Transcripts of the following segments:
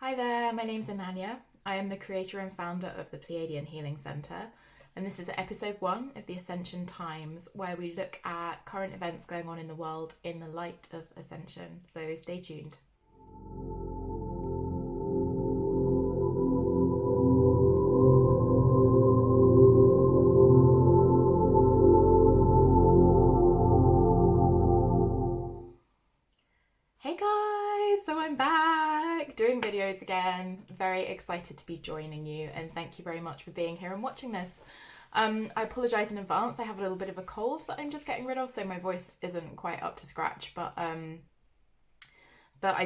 Hi there, my name's Ananja. I am the creator and founder of the Pleiadian Healing Centre, and this is episode 1 of the Ascension Times, where we look at current events going on in the world in the light of Ascension. So stay tuned. Hey guys, so I'm back doing videos again. Very excited to be joining you, and thank you very much for being here and watching this. I apologise in advance. I have a little bit of a cold that I'm just getting rid of, so my voice isn't quite up to scratch. But I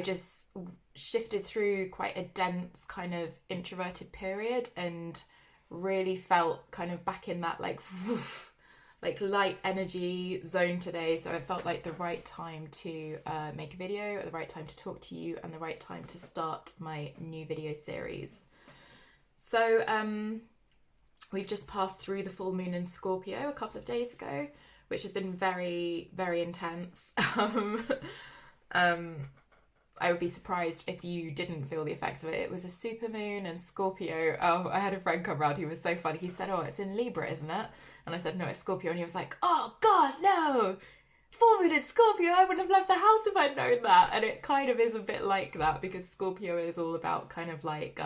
just shifted through quite a dense kind of introverted period, and really felt kind of back in that like light energy zone today. So it felt like the right time to make a video, the right time to talk to you, and the right time to start my new video series. So we've just passed through the full moon in Scorpio a couple of days ago, which has been very, very intense. I would be surprised if you didn't feel the effects of it. It was a super moon and Scorpio. Oh, I had a friend come round who was so funny. He said, "Oh, it's in Libra, isn't it?" And I said, "No, it's Scorpio." And he was like, "Oh God, no! Full moon in Scorpio. I wouldn't have left the house if I'd known that." And it kind of is a bit like that, because Scorpio is all about kind of like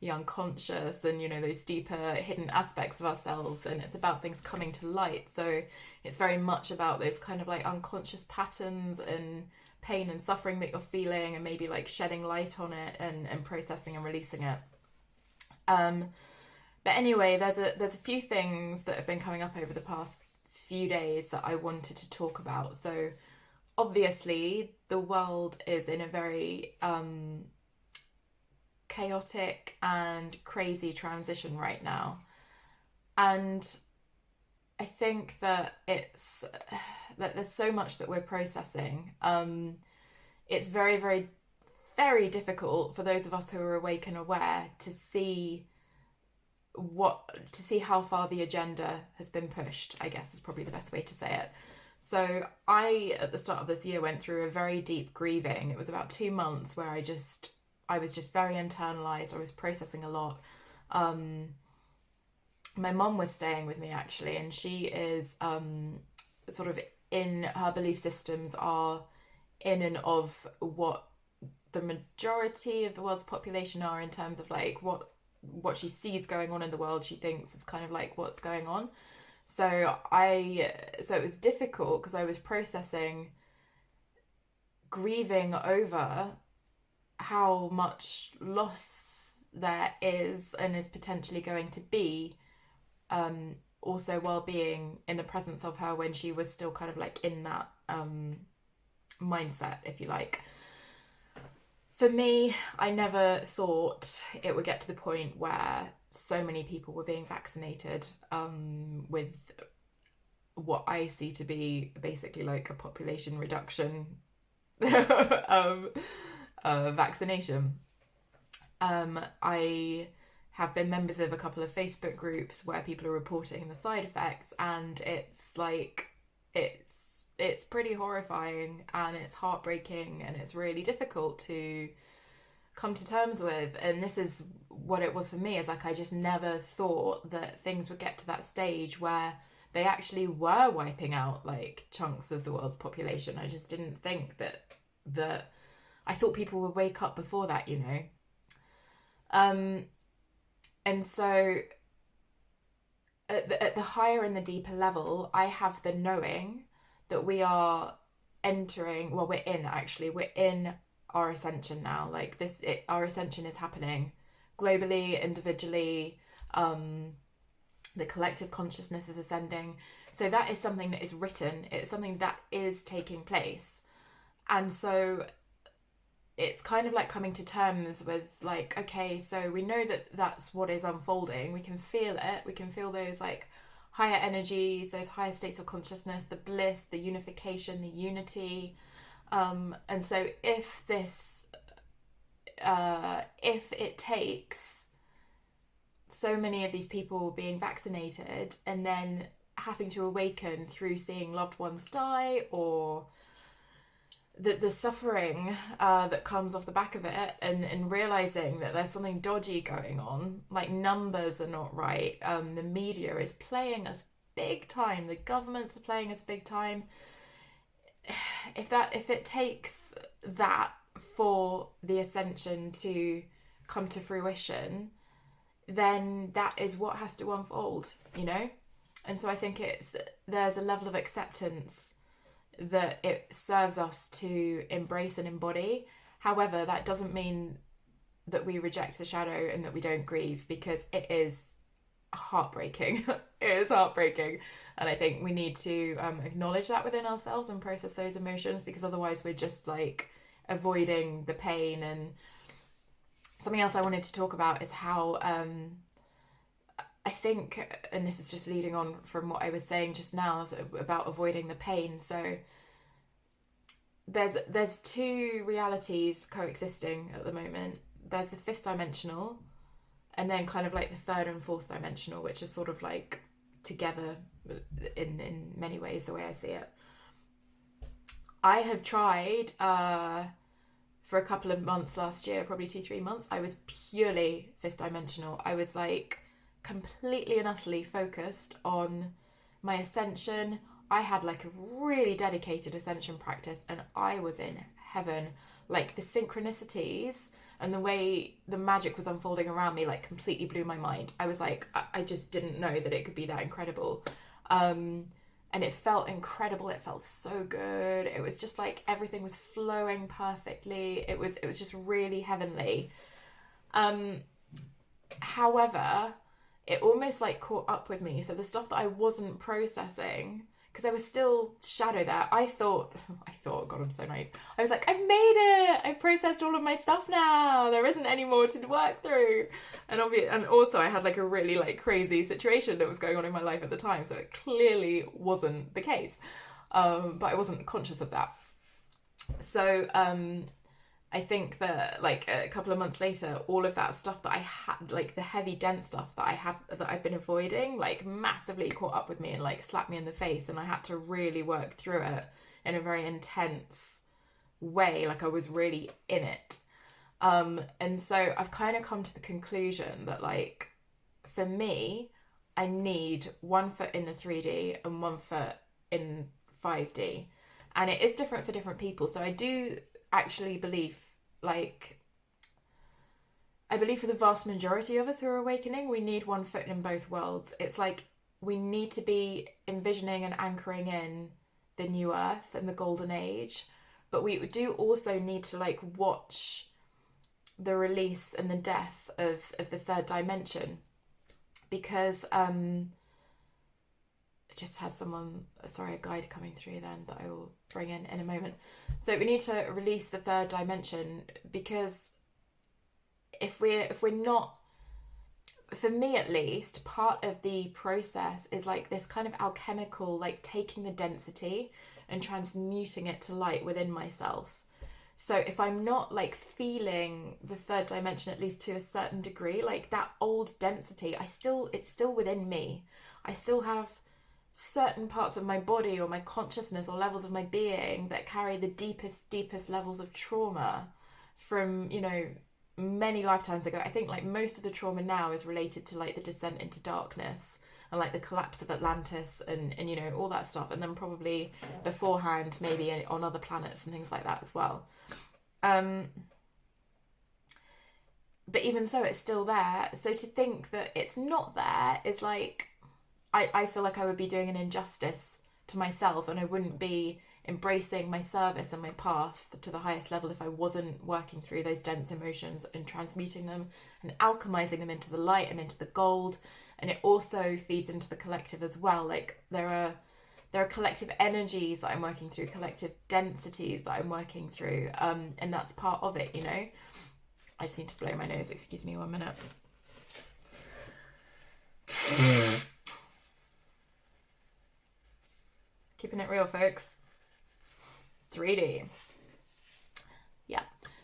the unconscious and, you know, those deeper hidden aspects of ourselves, and it's about things coming to light. So it's very much about those kind of like unconscious patterns and pain and suffering that you're feeling, and maybe like shedding light on it and processing and releasing it. But anyway, there's a few things that have been coming up over the past few days that I wanted to talk about. So obviously the world is in a very chaotic and crazy transition right now, and I think that there's so much that we're processing. It's very, very, very difficult for those of us who are awake and aware to see how far the agenda has been pushed, I guess is probably the best way to say it. So I, at the start of this year, went through a very deep grieving. It was about 2 months where I was just very internalized. I was processing a lot. My mum was staying with me actually, and she is sort of in her belief systems are in and of what the majority of the world's population are, in terms of like what she sees going on in the world. She thinks is kind of like what's going on. So it was difficult because I was processing grieving over how much loss there is and is potentially going to be, also while being in the presence of her when she was still kind of like in that mindset, if you like. For me, I never thought it would get to the point where so many people were being vaccinated with what I see to be basically like a population reduction vaccination. I have been members of a couple of Facebook groups where people are reporting the side effects, and it's like it's pretty horrifying, and it's heartbreaking, and it's really difficult to come to terms with. And this is what it was for me, is like I just never thought that things would get to that stage where they actually were wiping out like chunks of the world's population. I just didn't think that I thought people would wake up before that, you know. And so at the higher and the deeper level, I have the knowing that we are entering, well, we're in our ascension now. Like our ascension is happening globally, individually. The collective consciousness is ascending. So that is something that is written. It's something that is taking place. And so it's kind of like coming to terms with like, okay, so we know that that's what is unfolding. We can feel it. We can feel those like higher energies, those higher states of consciousness, the bliss, the unification, the unity. And so if it takes so many of these people being vaccinated and then having to awaken through seeing loved ones die, or the suffering that comes off the back of it, and realizing that there's something dodgy going on, like numbers are not right, the media is playing us big time, the governments are playing us big time. If it takes that for the ascension to come to fruition, then that is what has to unfold, you know? And so I think there's a level of acceptance that it serves us to embrace and embody. However, that doesn't mean that we reject the shadow and that we don't grieve, because it is heartbreaking. It is heartbreaking. And I think we need to acknowledge that within ourselves and process those emotions, because otherwise we're just like avoiding the pain. And something else I wanted to talk about is how I think, and this is just leading on from what I was saying just now about avoiding the pain. So there's two realities coexisting at the moment. There's the fifth dimensional, and then kind of like the third and fourth dimensional, which are sort of like together in many ways, the way I see it. I have tried for a couple of months last year, probably 2-3 months, I was purely fifth dimensional. I was like completely and utterly focused on my ascension. I had like a really dedicated ascension practice, and I was in heaven. Like the synchronicities and the way the magic was unfolding around me like completely blew my mind. I was like, I just didn't know that it could be that incredible. And it felt incredible. It felt so good. It was just like everything was flowing perfectly. It was just really heavenly. However, it almost like caught up with me. So the stuff that I wasn't processing, because I was still shadow there. I thought, God, I'm so naive. I was like, I've made it. I've processed all of my stuff now. There isn't any more to work through. And also I had like a really like crazy situation that was going on in my life at the time. So it clearly wasn't the case. But I wasn't conscious of that. So, I think that like a couple of months later, all of that stuff that I had, like the heavy dense stuff that I've been avoiding, like massively caught up with me and like slapped me in the face, and I had to really work through it in a very intense way. Like I was really in it. And so I've kind of come to the conclusion that like for me, I need 1 foot in the 3D and 1 foot in 5D. And it is different for different people. So I do actually believe, like, I believe for the vast majority of us who are awakening, we need 1 foot in both worlds. It's like we need to be envisioning and anchoring in the new earth and the golden age, but we do also need to like watch the release and the death of the third dimension, because just has a guide coming through then that I will bring in a moment. So we need to release the third dimension, because if we're not, for me at least, part of the process is like this kind of alchemical, like taking the density and transmuting it to light within myself. So if I'm not like feeling the third dimension, at least to a certain degree, like that old density, it's still within me. I still have certain parts of my body or my consciousness or levels of my being that carry the deepest levels of trauma from, many lifetimes ago. I think like most of the trauma now is related to like the descent into darkness and like the collapse of Atlantis and all that stuff, and then probably beforehand maybe on other planets and things like that as well. But even so, it's still there. So to think that it's not there is like, I feel like I would be doing an injustice to myself, and I wouldn't be embracing my service and my path to the highest level if I wasn't working through those dense emotions and transmuting them and alchemizing them into the light and into the gold. And it also feeds into the collective as well. Like there are collective energies that I'm working through, collective densities that I'm working through, and that's part of it. I just need to blow my nose. Excuse me 1 minute. Keeping it real, folks. 3D. Yeah.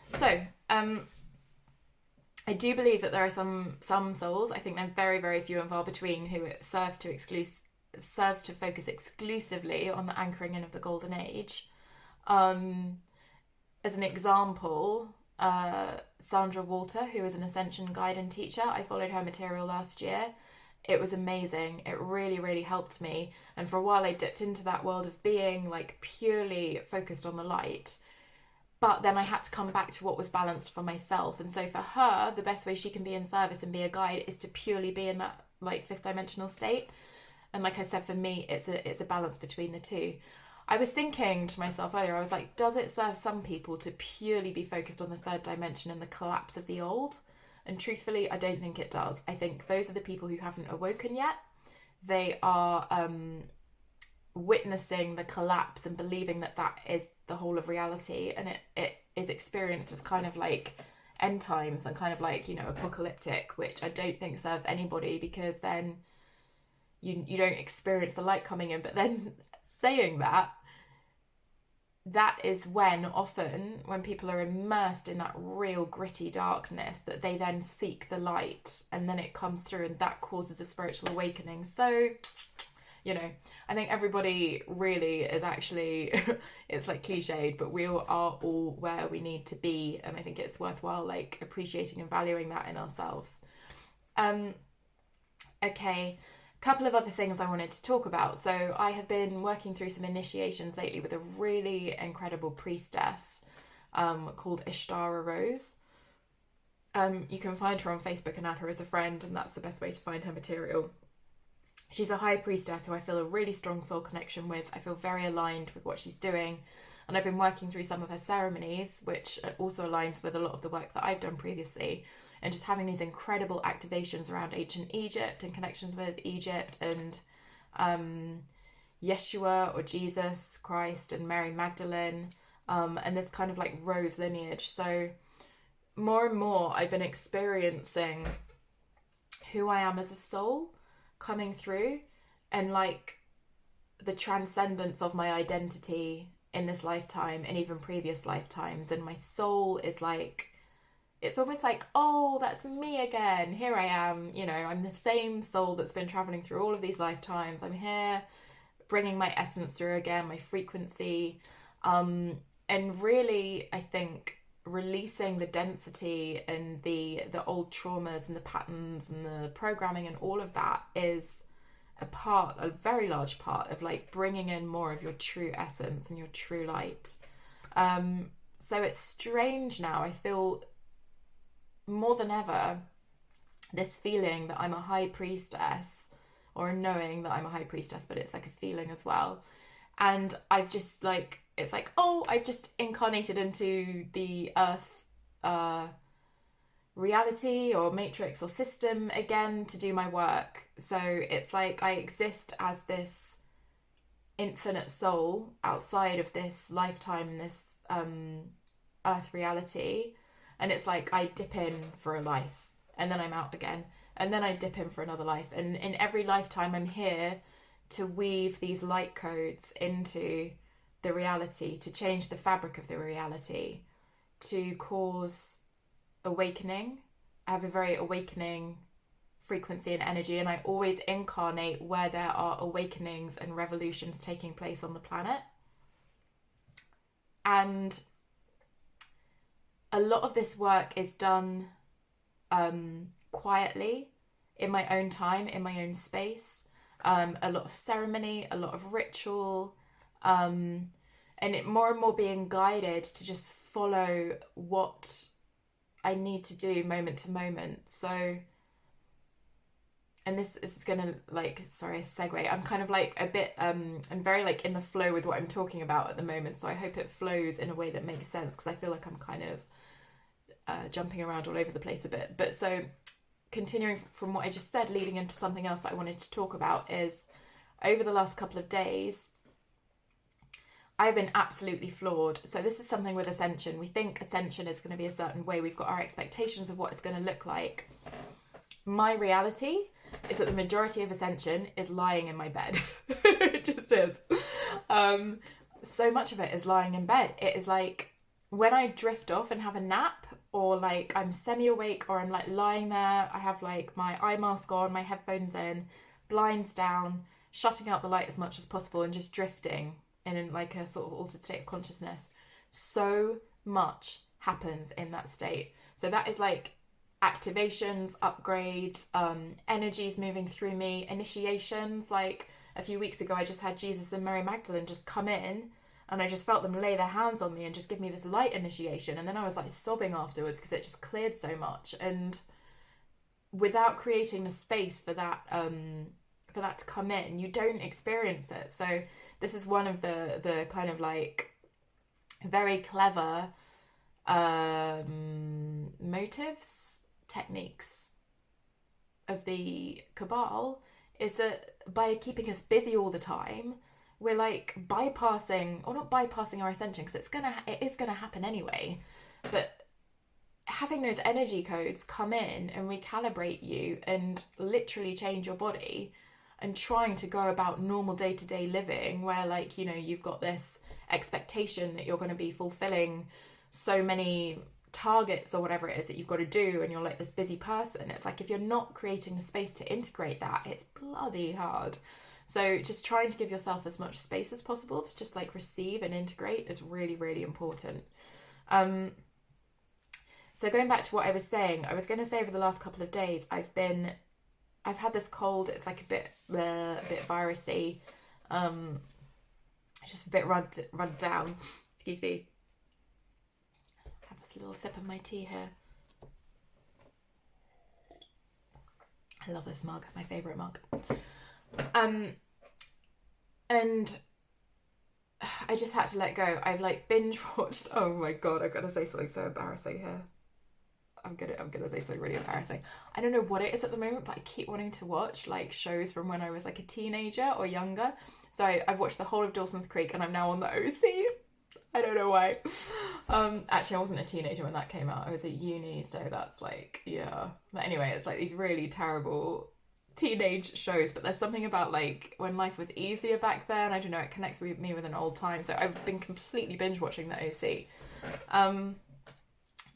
So, I do believe that there are some souls, I think they're very, very few and far between, who it serves to focus exclusively on the anchoring in of the golden age. as an example, Sandra Walter, who is an Ascension guide and teacher, I followed her material last year. It was amazing. It really, really helped me. And for a while, I dipped into that world of being like purely focused on the light. But then I had to come back to what was balanced for myself. And so for her, the best way she can be in service and be a guide is to purely be in that like fifth dimensional state. And like I said, for me, it's a balance between the two. I was thinking to myself earlier, I was like, does it serve some people to purely be focused on the third dimension and the collapse of the old? And truthfully, I don't think it does. I think those are the people who haven't awoken yet. They are witnessing the collapse and believing that that is the whole of reality, and it is experienced as kind of like end times and kind of like, you know, apocalyptic, which I don't think serves anybody, because then you don't experience the light coming in. But then saying that is when often when people are immersed in that real gritty darkness, that they then seek the light, and then it comes through, and that causes a spiritual awakening. So, you know, I think everybody really is actually, it's like cliched, but we are all where we need to be. And I think it's worthwhile like appreciating and valuing that in ourselves. Okay, couple of other things I wanted to talk about. So I have been working through some initiations lately with a really incredible priestess called Ishtara Rose. You can find her on Facebook and add her as a friend, and that's the best way to find her material. She's a high priestess who I feel a really strong soul connection with. I feel very aligned with what she's doing. And I've been working through some of her ceremonies, which also aligns with a lot of the work that I've done previously. And just having these incredible activations around ancient Egypt and connections with Egypt and Yeshua or Jesus Christ and Mary Magdalene, and this kind of like rose lineage. So more and more I've been experiencing who I am as a soul coming through, and like the transcendence of my identity in this lifetime and even previous lifetimes. And my soul is like, it's almost like, oh, that's me again. Here I am, you know, I'm the same soul that's been traveling through all of these lifetimes. I'm here bringing my essence through again, my frequency. And really, I think releasing the density and the old traumas and the patterns and the programming and all of that is a very large part of like bringing in more of your true essence and your true light. So it's strange now. I feel more than ever this feeling that I'm a high priestess, or a knowing that I'm a high priestess, but it's like a feeling as well. And I've just like, it's like, oh, I've just incarnated into the earth reality or matrix or system again to do my work. So it's like I exist as this infinite soul outside of this lifetime and this earth reality. And it's like I dip in for a life and then I'm out again. And then I dip in for another life. And in every lifetime I'm here to weave these light codes into the reality, to change the fabric of the reality, to cause awakening. I have a very awakening frequency and energy, and I always incarnate where there are awakenings and revolutions taking place on the planet. And a lot of this work is done quietly, in my own time, in my own space. A lot of ceremony, a lot of ritual, and it more and more being guided to just follow what I need to do moment to moment. So, and this is gonna like, sorry, a segue. I'm kind of like a bit, I'm very like in the flow with what I'm talking about at the moment. So I hope it flows in a way that makes sense, because I feel like I'm kind of jumping around all over the place a bit. But so continuing from what I just said, leading into something else that I wanted to talk about is, over the last couple of days, I've been absolutely floored. So this is something with Ascension. We think Ascension is going to be a certain way. We've got our expectations of what it's going to look like. My reality is that the majority of Ascension is lying in my bed. It just is. So much of it is lying in bed. It is like when I drift off and have a nap, or like I'm semi-awake, or I'm like lying there, I have like my eye mask on, my headphones in, blinds down, shutting out the light as much as possible, and just drifting in like a sort of altered state of consciousness. So much happens in that state. So that is like activations, upgrades, energies moving through me, initiations. Like a few weeks ago, I just had Jesus and Mary Magdalene just come in, and I just felt them lay their hands on me and just give me this light initiation. And then I was like sobbing afterwards because it just cleared so much. And without creating the space for that to come in, you don't experience it. So this is one of the kind of like very clever motives, techniques of the Cabal, is that by keeping us busy all the time, we're like bypassing, or not bypassing our ascension, because it is gonna happen anyway, but having those energy codes come in and recalibrate you and literally change your body, and trying to go about normal day-to-day living where, like, you know, you've got this expectation that you're going to be fulfilling so many targets or whatever it is that you've got to do, and you're like this busy person. It's like, if you're not creating the space to integrate that, it's bloody hard. So just trying to give yourself as much space as possible to just like receive and integrate is really, really important. So going back to what I was saying, I was going to say over the last couple of days, I've had this cold. It's like a bit virusy, just a bit run down. Excuse me. Have this little sip of my tea here. I love this mug, my favourite mug. And I just had to let go. I've like binge watched. Oh my god, I've got to say something so embarrassing here. I'm gonna say something really embarrassing. I don't know what it is at the moment, but I keep wanting to watch like shows from when I was like a teenager or younger. So I've watched the whole of Dawson's Creek, and I'm now on the OC. I don't know why. Actually, I wasn't a teenager when that came out. I was at uni, so that's like, yeah. But anyway, it's like these really terrible teenage shows, but there's something about like when life was easier back then. I don't know, it connects with me with an old time. So I've been completely binge watching the OC.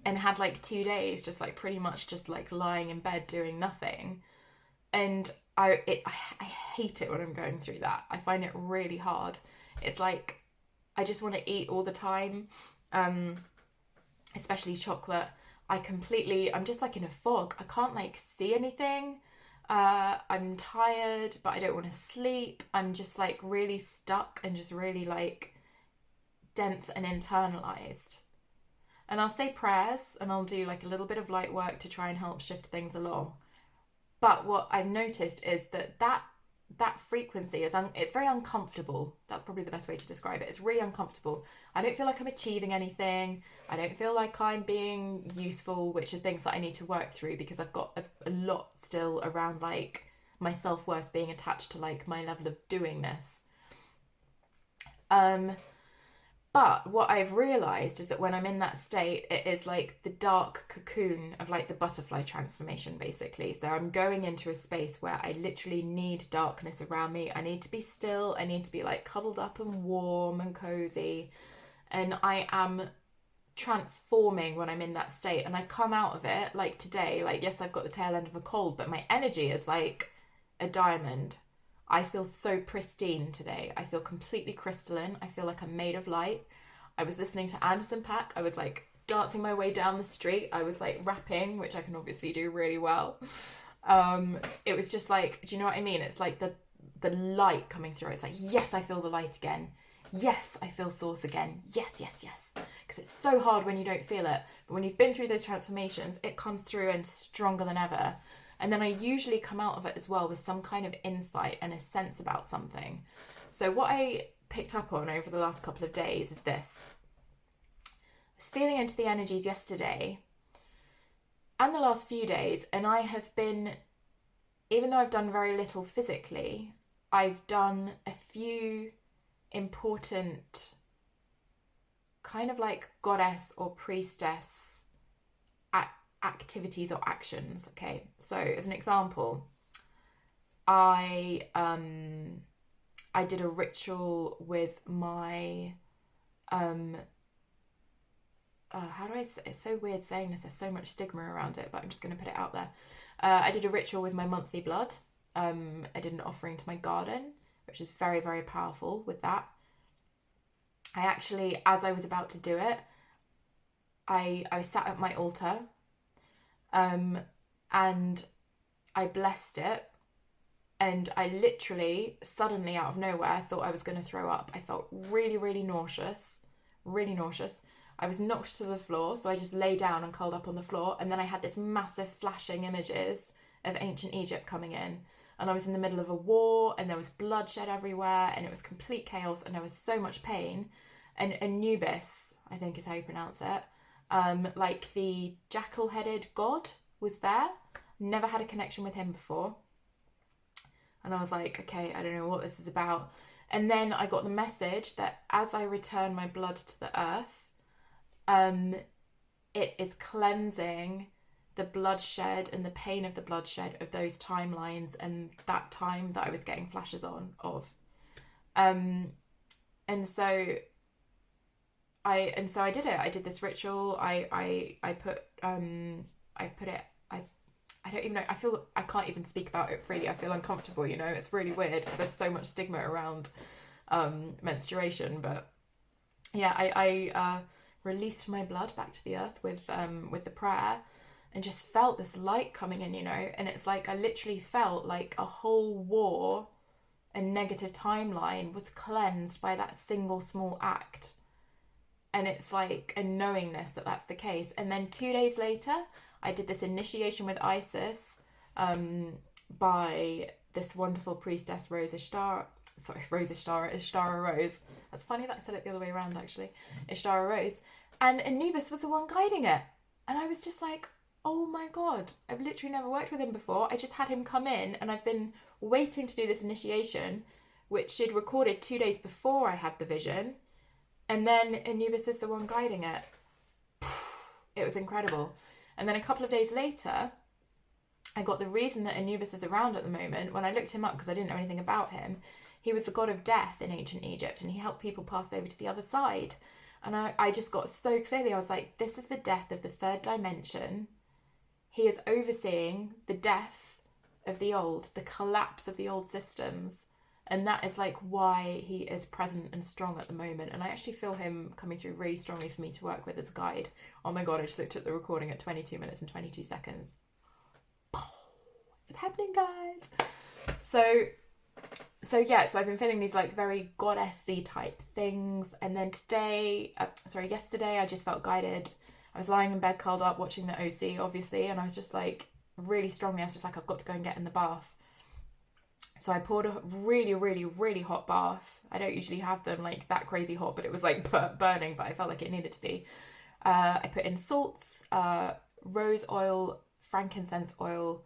And had like 2 days just like pretty much just like lying in bed doing nothing. And I hate it when I'm going through that. I find it really hard. It's like I just want to eat all the time, especially chocolate. I'm just like in a fog. I can't like see anything. I'm tired, but I don't want to sleep. I'm just like really stuck and just really like dense and internalized. And I'll say prayers, and I'll do like a little bit of light work to try and help shift things along. But what I've noticed is that frequency it's very uncomfortable. That's probably the best way to describe it. It's really uncomfortable. I don't feel like I'm achieving anything. I don't feel like I'm being useful, which are things that I need to work through, because I've got a lot still around like my self-worth being attached to like my level of doingness. But what I've realised is that when I'm in that state, it is like the dark cocoon of like the butterfly transformation, basically. So I'm going into a space where I literally need darkness around me. I need to be still. I need to be like cuddled up and warm and cozy. And I am transforming when I'm in that state. And I come out of it like today, like, yes, I've got the tail end of a cold, but my energy is like a diamond. I feel so pristine today. I feel completely crystalline. I feel like I'm made of light. I was listening to Anderson .Paak. I was like dancing my way down the street. I was like rapping, which I can obviously do really well. It was just like, do you know what I mean? It's like the light coming through. It's like, yes, I feel the light again. Yes, I feel source again. Yes, yes, yes. Because it's so hard when you don't feel it. But when you've been through those transformations, it comes through and stronger than ever. And then I usually come out of it as well with some kind of insight and a sense about something. So what I picked up on over the last couple of days is this. I was feeling into the energies yesterday and the last few days, and I have been, even though I've done very little physically, I've done a few important kind of like goddess or priestess activities or actions. Okay, so as an example, I did a ritual with my how do I say, it's so weird saying this, there's so much stigma around it, but I'm just going to put it out there. I did a ritual with my monthly blood. I did an offering to my garden, which is very, very powerful with that. I actually, as I was about to do it, I sat at my altar, and I blessed it, and I literally, suddenly out of nowhere, thought I was going to throw up. I felt really, really nauseous, really nauseous. I was knocked to the floor, so I just lay down and curled up on the floor, and then I had this massive flashing images of ancient Egypt coming in, and I was in the middle of a war, and there was bloodshed everywhere, and it was complete chaos, and there was so much pain. And Anubis, I think is how you pronounce it, like the jackal-headed god, was there. Never had a connection with him before. And I was like, okay, I don't know what this is about. And then I got the message that as I return my blood to the earth, it is cleansing the bloodshed and the pain of the bloodshed of those timelines and that time that I was getting flashes of. And so I did it. I did this ritual. I don't even know. I feel I can't even speak about it freely. I feel uncomfortable. It's really weird because there's so much stigma around menstruation. But yeah, I released my blood back to the earth with the prayer, and just felt this light coming in. And it's like I literally felt like a whole war and negative timeline was cleansed by that single small act. And it's like a knowingness that that's the case. And then 2 days later, I did this initiation with Isis by this wonderful priestess, Ishtar Rose. That's funny that I said it the other way around, actually. Ishtar Rose. And Anubis was the one guiding it. And I was just like, oh my God, I've literally never worked with him before. I just had him come in, and I've been waiting to do this initiation, which she'd recorded 2 days before I had the vision. And then Anubis is the one guiding it. It was incredible. And then a couple of days later, I got the reason that Anubis is around at the moment. When I looked him up, because I didn't know anything about him, he was the god of death in ancient Egypt, and he helped people pass over to the other side. And I just got so clearly, I was like, this is the death of the third dimension. He is overseeing the death of the old, the collapse of the old systems. And that is like why he is present and strong at the moment. And I actually feel him coming through really strongly for me to work with as a guide. Oh my God, I just looked at the recording at 22 minutes and 22 seconds. It's happening, guys. So I've been feeling these like very goddessy type things. And then yesterday I just felt guided. I was lying in bed curled up watching the OC, obviously. And I was just like really strongly, I was just like, I've got to go and get in the bath. So I poured a really, really, really hot bath. I don't usually have them like that crazy hot, but it was like burning, but I felt like it needed to be. I put in salts, rose oil, frankincense oil,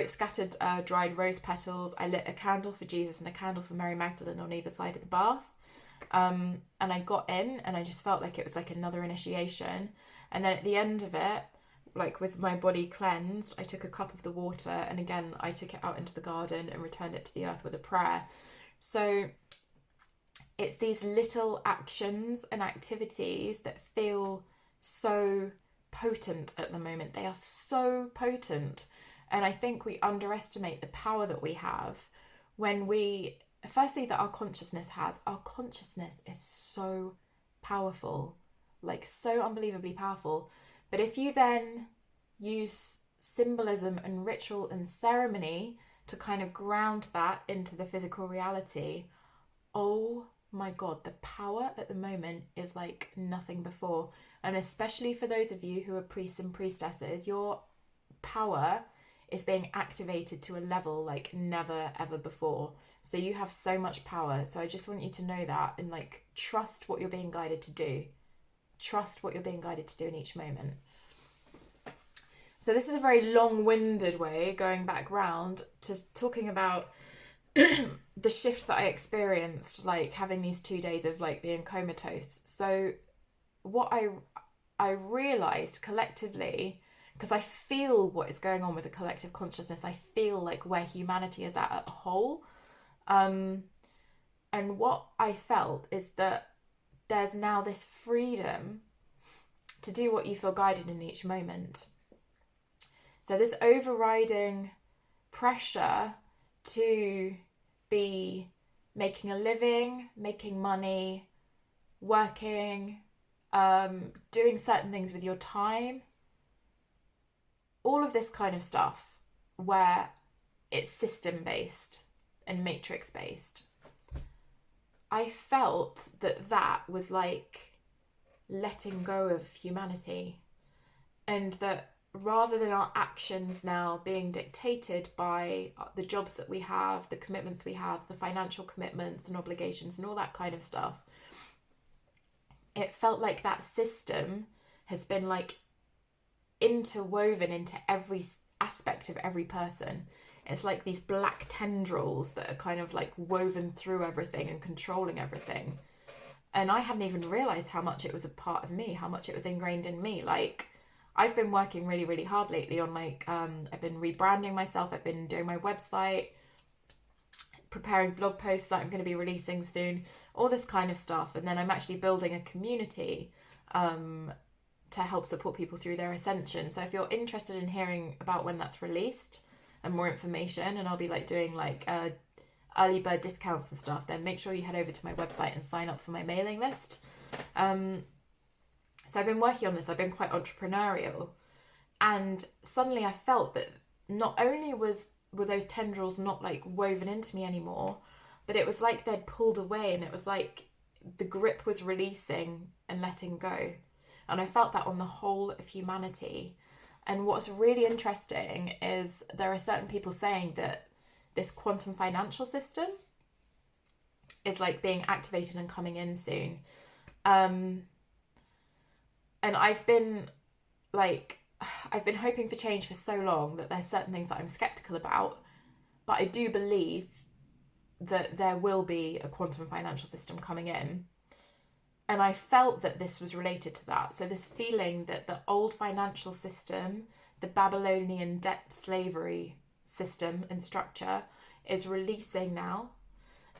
scattered dried rose petals. I lit a candle for Jesus and a candle for Mary Magdalene on either side of the bath. And I got in, and I just felt like it was like another initiation. And then at the end of it, like with my body cleansed, I took a cup of the water, and again I took it out into the garden and returned it to the earth with a prayer. So it's these little actions and activities that feel so potent at the moment. They are so potent, and I think we underestimate the power that we have when we, firstly, that our consciousness is so powerful, like so unbelievably powerful. But if you then use symbolism and ritual and ceremony to kind of ground that into the physical reality, oh my God, the power at the moment is like nothing before. And especially for those of you who are priests and priestesses, your power is being activated to a level like never ever before. So you have so much power. So I just want you to know that, and like trust what you're being guided to do. Trust what you're being guided to do in each moment. So this is a very long-winded way going back round to talking about the shift that I experienced, like having these 2 days of like being comatose. So what I realised collectively, because I feel what is going on with the collective consciousness, I feel like where humanity is at a whole. And what I felt is that there's now this freedom to do what you feel guided in each moment. So this overriding pressure to be making a living, making money, working, doing certain things with your time, all of this kind of stuff where it's system based and matrix based. I felt that was like letting go of humanity, and that rather than our actions now being dictated by the jobs that we have, the commitments we have, the financial commitments and obligations and all that kind of stuff, it felt like that system has been like interwoven into every aspect of every person. It's like these black tendrils that are kind of like woven through everything and controlling everything. And I hadn't even realized how much it was a part of me, how much it was ingrained in me. Like, I've been working really, really hard lately on like, I've been rebranding myself. I've been doing my website, preparing blog posts that I'm going to be releasing soon, all this kind of stuff. And then I'm actually building a community to help support people through their ascension. So if you're interested in hearing about when that's released and more information, and I'll be like doing like early bird discounts and stuff, then make sure you head over to my website and sign up for my mailing list. So I've been working on this. I've been quite entrepreneurial, and suddenly I felt that not only were those tendrils not like woven into me anymore, but it was like they'd pulled away, and it was like the grip was releasing and letting go. And I felt that on the whole of humanity. And what's really interesting is there are certain people saying that this quantum financial system is like being activated and coming in soon. And I've been hoping for change for so long that there's certain things that I'm skeptical about, but I do believe that there will be a quantum financial system coming in. And I felt that this was related to that. So this feeling that the old financial system, the Babylonian debt slavery system and structure, is releasing now.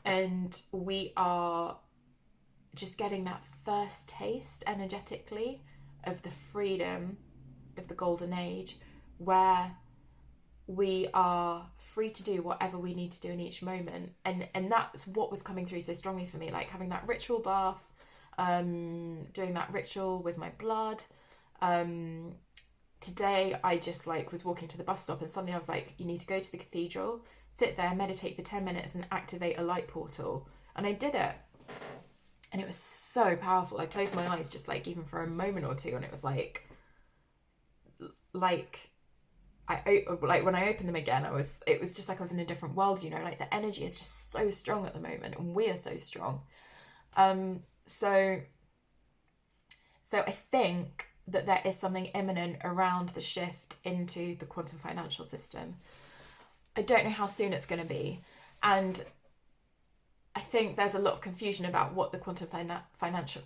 And we are just getting that first taste energetically of the freedom of the golden age, where we are free to do whatever we need to do in each moment. And that's what was coming through so strongly for me, like having that ritual bath, doing that ritual with my blood. Today I just like was walking to the bus stop, and suddenly I was like, you need to go to the cathedral, sit there, meditate for 10 minutes and activate a light portal. And I did it, and it was so powerful. I closed my eyes just like even for a moment or two, and it was like when I opened them again, it was just like I was in a different world, you know, like the energy is just so strong at the moment, and we are so strong. So I think that there is something imminent around the shift into the quantum financial system. I don't know how soon it's going to be. And I think there's a lot of confusion about what the quantum financial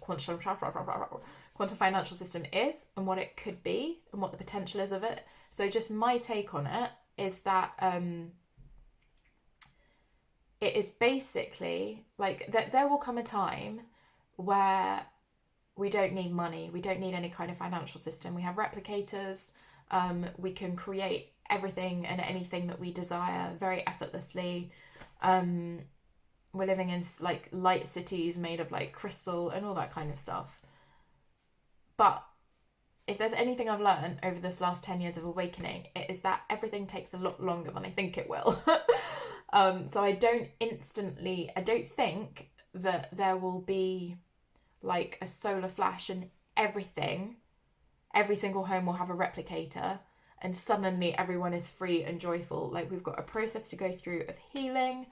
system is and what it could be and what the potential is of it. So just my take on it is that it is basically like that there will come a time where we don't need money, we don't need any kind of financial system. We have replicators, we can create everything and anything that we desire very effortlessly. We're living in like light cities made of like crystal and all that kind of stuff. But if there's anything I've learned over this last 10 years of awakening, it is that everything takes a lot longer than I think it will. So I don't think that there will be like a solar flash and every single home will have a replicator and suddenly everyone is free and joyful. Like, we've got a process to go through of healing,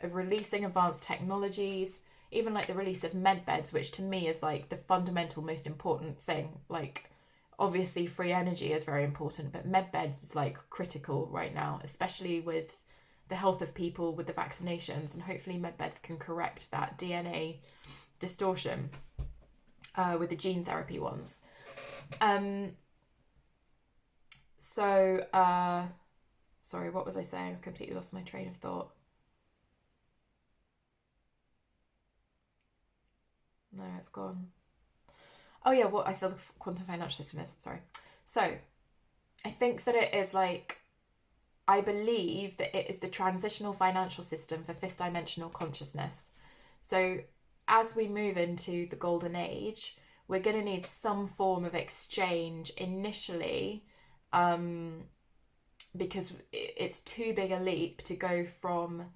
of releasing advanced technologies, even like the release of med beds, which to me is like the fundamental most important thing. Like, obviously free energy is very important, but med beds is like critical right now, especially with the health of people with the vaccinations, and hopefully med beds can correct that DNA distortion with the gene therapy ones. Sorry, what was I saying? I've completely lost my train of thought. No, it's gone. Oh yeah, what I feel the quantum financial system is. Sorry. So I think that it is like, I believe that it is the transitional financial system for fifth dimensional consciousness. So as we move into the golden age, we're going to need some form of exchange initially, because it's too big a leap to go from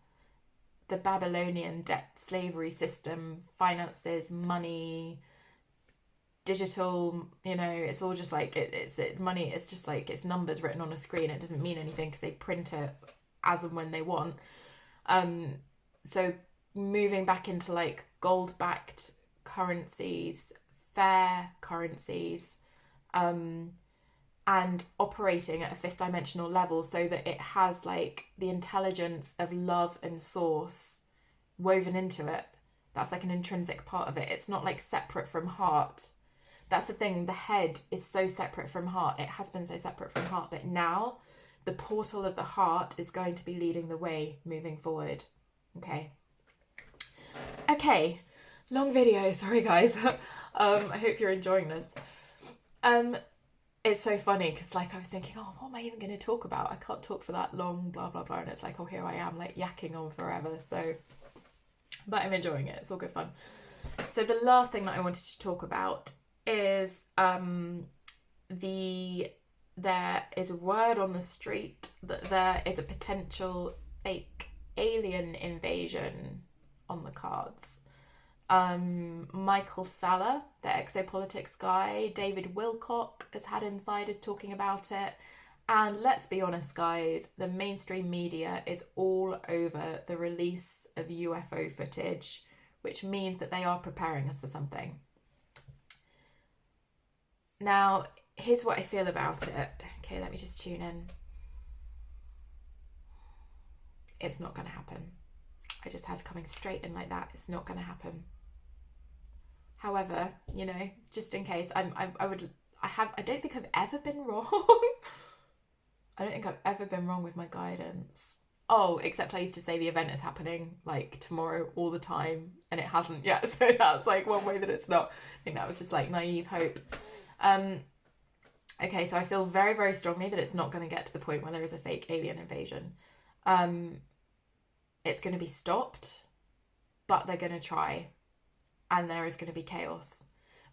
the Babylonian debt slavery system, finances, money, digital, it's all just like it's money. It's just like it's numbers written on a screen. It doesn't mean anything because they print it as and when they want. So moving back into like gold-backed currencies, fair currencies, and operating at a fifth dimensional level so that it has like the intelligence of love and source woven into it. That's like an intrinsic part of it. It's not like separate from heart. That's the thing. The head is so separate from heart. It has been so separate from heart, but now the portal of the heart is going to be leading the way moving forward. Okay, long video. Sorry, guys. I hope you're enjoying this. It's so funny because like I was thinking, oh, what am I even going to talk about? I can't talk for that long, blah, blah, blah. And it's like, oh, here I am like yakking on forever. So, but I'm enjoying it. It's all good fun. So the last thing that I wanted to talk about is there is a word on the street that there is a potential fake alien invasion on the cards. Michael Saller, the exopolitics guy, David Wilcock has had insiders talking about it. And let's be honest, guys, the mainstream media is all over the release of UFO footage, which means that they are preparing us for something. Now, here's what I feel about it. Okay, let me just tune in. It's not going to happen. I just had coming straight in like that. It's not going to happen. However, just in case, I don't think I've ever been wrong. I don't think I've ever been wrong with my guidance. Oh, except I used to say the event is happening like tomorrow all the time, and it hasn't yet. So that's like one way that it's not. I think that was just like naive hope. Okay, so I feel very, very strongly that it's not going to get to the point where there is a fake alien invasion. It's going to be stopped, but they're going to try. And there is going to be chaos.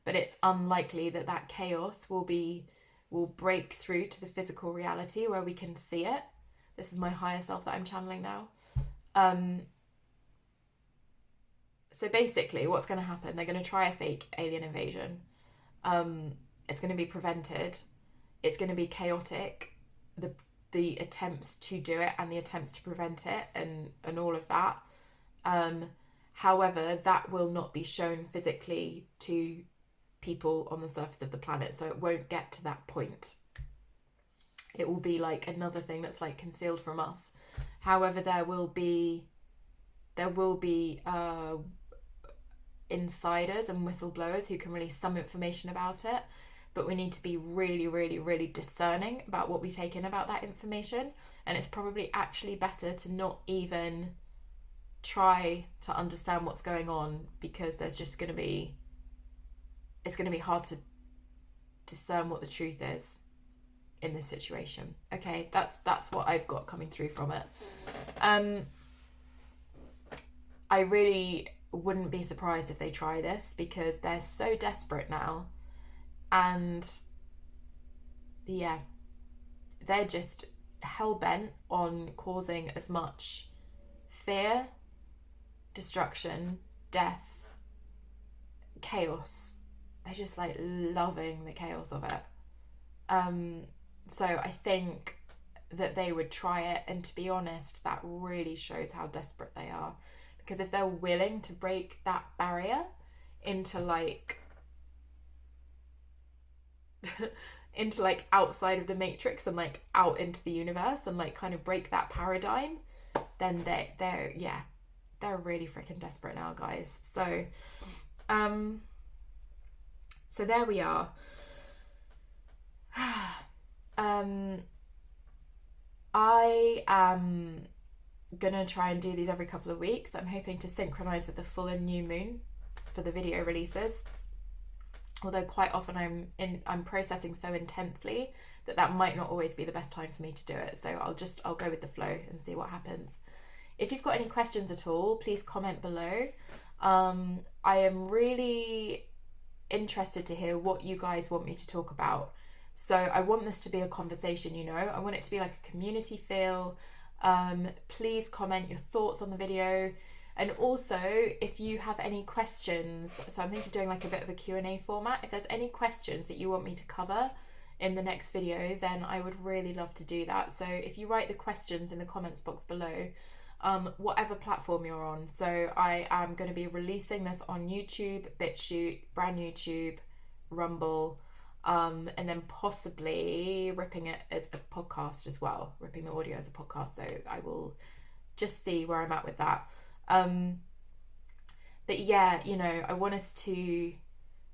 But it's unlikely that that chaos will break through to the physical reality where we can see it. This is my higher self that I'm channeling now. So basically, what's going to happen? They're going to try a fake alien invasion. It's going to be prevented. It's going to be chaotic. The attempts to do it and the attempts to prevent it and all of that. However, that will not be shown physically to people on the surface of the planet, so it won't get to that point. It will be like another thing that's like concealed from us. However, there will be insiders and whistleblowers who can release some information about it, but we need to be really, really, really discerning about what we take in about that information, and it's probably actually better to not even try to understand what's going on, because it's going to be hard to discern what the truth is in this situation. Okay, that's what I've got coming through from it. I really wouldn't be surprised if they try this, because they're so desperate now, and yeah, they're just hell-bent on causing as much fear, destruction, death, chaos. They're just like loving the chaos of it. So I think that they would try it, and to be honest, that really shows how desperate they are, because if they're willing to break that barrier into like outside of the matrix and like out into the universe and like kind of break that paradigm, then they're really freaking desperate now, guys. So so there we are. I am gonna try and do these every couple of weeks. I'm hoping to synchronize with the full and new moon for the video releases, although quite often I'm processing so intensely that might not always be the best time for me to do it. So I'll go with the flow and see what happens. If you've got any questions at all, please comment below. I am really interested to hear what you guys want me to talk about. So I want this to be a conversation, you know. I want it to be like a community feel. Please comment your thoughts on the video. And also, if you have any questions, so I'm thinking of doing like a bit of a Q&A format. If there's any questions that you want me to cover in the next video, then I would really love to do that. So if you write the questions in the comments box below, whatever platform you're on. So I am going to be releasing this on YouTube, BitChute, Brand YouTube, Rumble, and then possibly ripping it as a podcast as well, ripping the audio as a podcast. So I will just see where I'm at with that. But yeah, you know, I want us to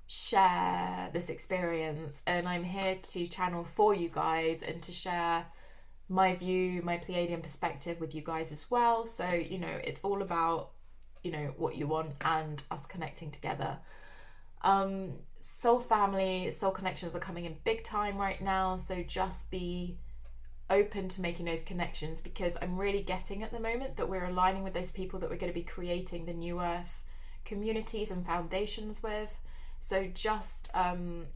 share this experience, and I'm here to channel for you guys and to share my view, my Pleiadian perspective with you guys as well. So, you know, it's all about, you know, what you want and us connecting together. Soul family, soul connections are coming in big time right now. So just be open to making those connections, because I'm really getting at the moment that we're aligning with those people that we're going to be creating the New Earth communities and foundations with. So just,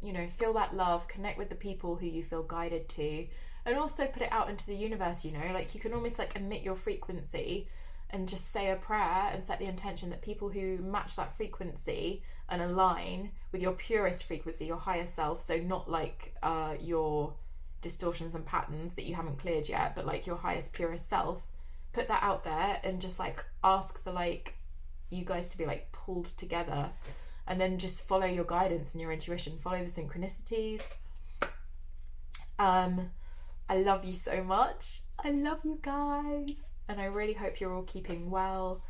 you know, feel that love, connect with the people who you feel guided to, and also put it out into the universe, you know, like you can almost like emit your frequency and just say a prayer and set the intention that people who match that frequency and align with your purest frequency, your higher self, so not like your distortions and patterns that you haven't cleared yet, but like your highest, purest self, put that out there and just like ask for like you guys to be like pulled together, and then just follow your guidance and your intuition, follow the synchronicities. I love you so much. I love you guys, and I really hope you're all keeping well.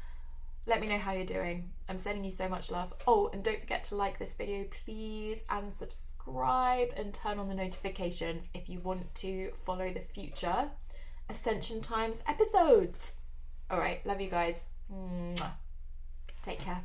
Let me know how you're doing. I'm sending you so much love. Oh, and don't forget to like this video, please, and subscribe and turn on the notifications if you want to follow the future Ascension Times episodes. All right, love you guys. Mwah. Take care.